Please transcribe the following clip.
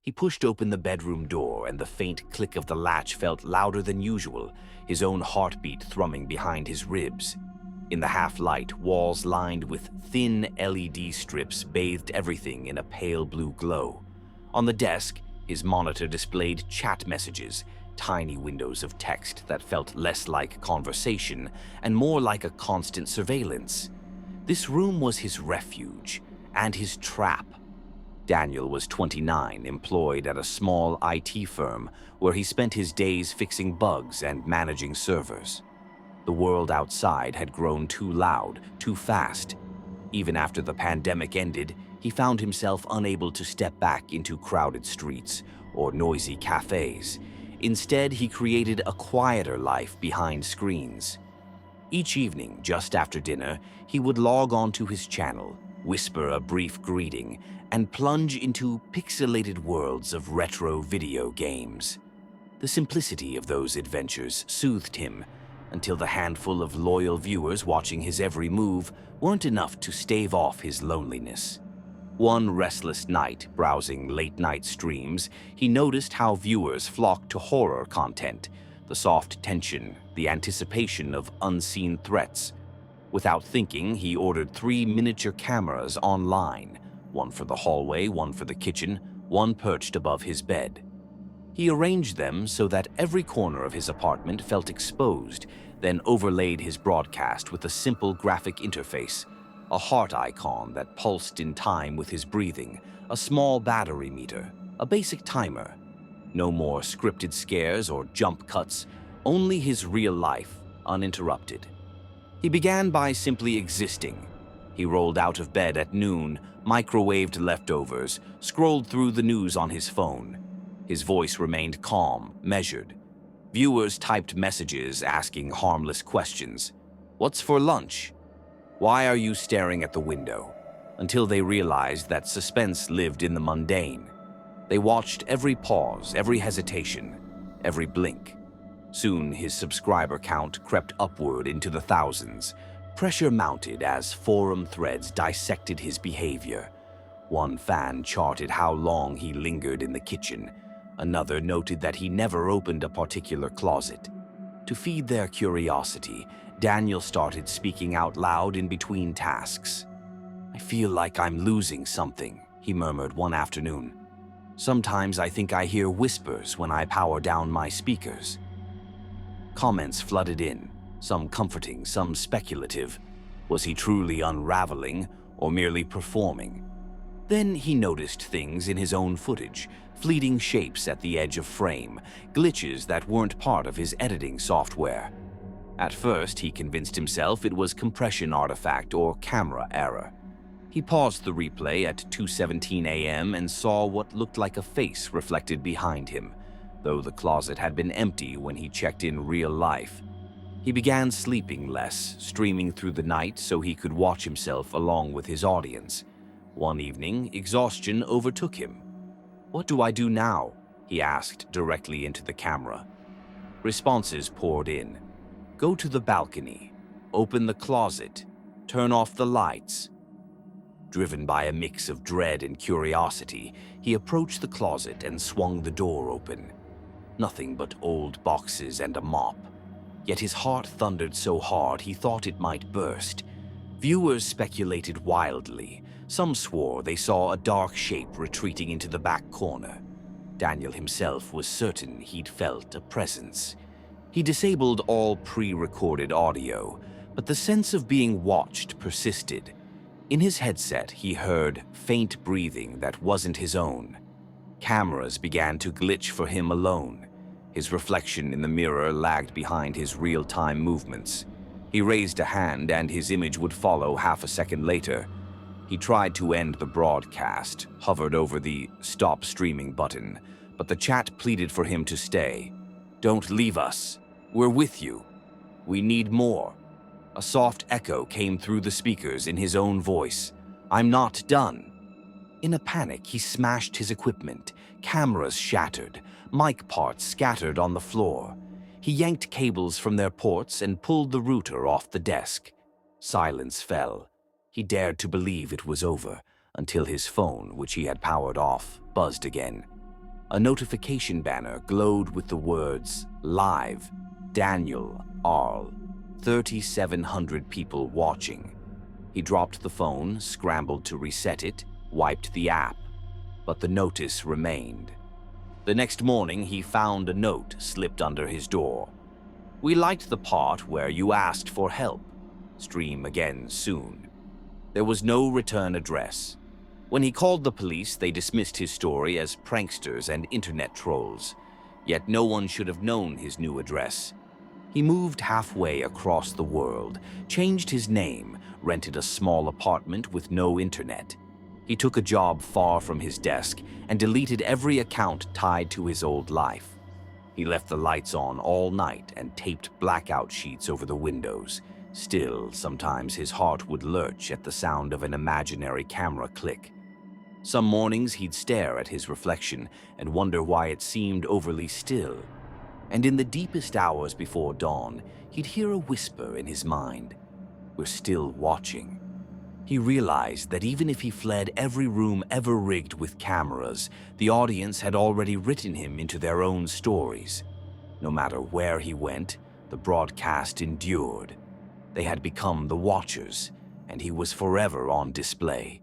He pushed open the bedroom door, and the faint click of the latch felt louder than usual, his own heartbeat thrumming behind his ribs. In the half-light, walls lined with thin LED strips bathed everything in a pale blue glow. On the desk, his monitor displayed chat messages, tiny windows of text that felt less like conversation and more like a constant surveillance. This room was his refuge and his trap. Daniel was 29, employed at a small IT firm where he spent his days fixing bugs and managing servers. The world outside had grown too loud, too fast. Even after the pandemic ended, he found himself unable to step back into crowded streets or noisy cafes. Instead, he created a quieter life behind screens. Each evening, just after dinner, he would log onto his channel, whisper a brief greeting, and plunge into pixelated worlds of retro video games. The simplicity of those adventures soothed him, until the handful of loyal viewers watching his every move weren't enough to stave off his loneliness. One restless night, browsing late-night streams, he noticed how viewers flocked to horror content, the soft tension, the anticipation of unseen threats. Without thinking, he ordered 3 miniature cameras online, one for the hallway, one for the kitchen, one perched above his bed. He arranged them so that every corner of his apartment felt exposed, then overlaid his broadcast with a simple graphic interface, a heart icon that pulsed in time with his breathing, a small battery meter, a basic timer. No more scripted scares or jump cuts, only his real life, uninterrupted. He began by simply existing. He rolled out of bed at noon, microwaved leftovers, scrolled through the news on his phone. His voice remained calm, measured. Viewers typed messages asking harmless questions. "What's for lunch? Why are you staring at the window?" Until they realized that suspense lived in the mundane. They watched every pause, every hesitation, every blink. Soon his subscriber count crept upward into the thousands. Pressure mounted as forum threads dissected his behavior. One fan charted how long he lingered in the kitchen. Another noted that he never opened a particular closet. To feed their curiosity, Daniel started speaking out loud in between tasks. "I feel like I'm losing something," he murmured one afternoon. "Sometimes I think I hear whispers when I power down my speakers." Comments flooded in, some comforting, some speculative. Was he truly unraveling or merely performing? Then he noticed things in his own footage, fleeting shapes at the edge of frame, glitches that weren't part of his editing software. At first, he convinced himself it was compression artifact or camera error. He paused the replay at 2:17 a.m. and saw what looked like a face reflected behind him, though the closet had been empty when he checked in real life. He began sleeping less, streaming through the night so he could watch himself along with his audience. One evening, exhaustion overtook him. "What do I do now?" he asked directly into the camera. Responses poured in. "Go to the balcony. Open the closet. Turn off the lights." Driven by a mix of dread and curiosity, he approached the closet and swung the door open. Nothing but old boxes and a mop. Yet his heart thundered so hard he thought it might burst. Viewers speculated wildly. Some swore they saw a dark shape retreating into the back corner. Daniel himself was certain he'd felt a presence. He disabled all pre-recorded audio, but the sense of being watched persisted. In his headset, he heard faint breathing that wasn't his own. Cameras began to glitch for him alone. His reflection in the mirror lagged behind his real-time movements. He raised a hand and his image would follow half a second later. He tried to end the broadcast, hovered over the stop streaming button, but the chat pleaded for him to stay. "Don't leave us. We're with you. We need more." A soft echo came through the speakers in his own voice. "I'm not done." In a panic, he smashed his equipment. Cameras shattered, mic parts scattered on the floor. He yanked cables from their ports and pulled the router off the desk. Silence fell. He dared to believe it was over, until his phone, which he had powered off, buzzed again. A notification banner glowed with the words, "Live, Daniel, Arl, 3,700 people watching." He dropped the phone, scrambled to reset it, wiped the app, but the notice remained. The next morning, he found a note slipped under his door. "We liked the part where you asked for help. Stream again soon." There was no return address. When he called the police, they dismissed his story as pranksters and internet trolls. Yet no one should have known his new address. He moved halfway across the world, changed his name, rented a small apartment with no internet. He took a job far from his desk and deleted every account tied to his old life. He left the lights on all night and taped blackout sheets over the windows. Still, sometimes his heart would lurch at the sound of an imaginary camera click. Some mornings he'd stare at his reflection and wonder why it seemed overly still. And in the deepest hours before dawn, he'd hear a whisper in his mind, "We're still watching." He realized that even if he fled every room ever rigged with cameras, the audience had already written him into their own stories. No matter where he went, the broadcast endured. They had become the Watchers, and he was forever on display.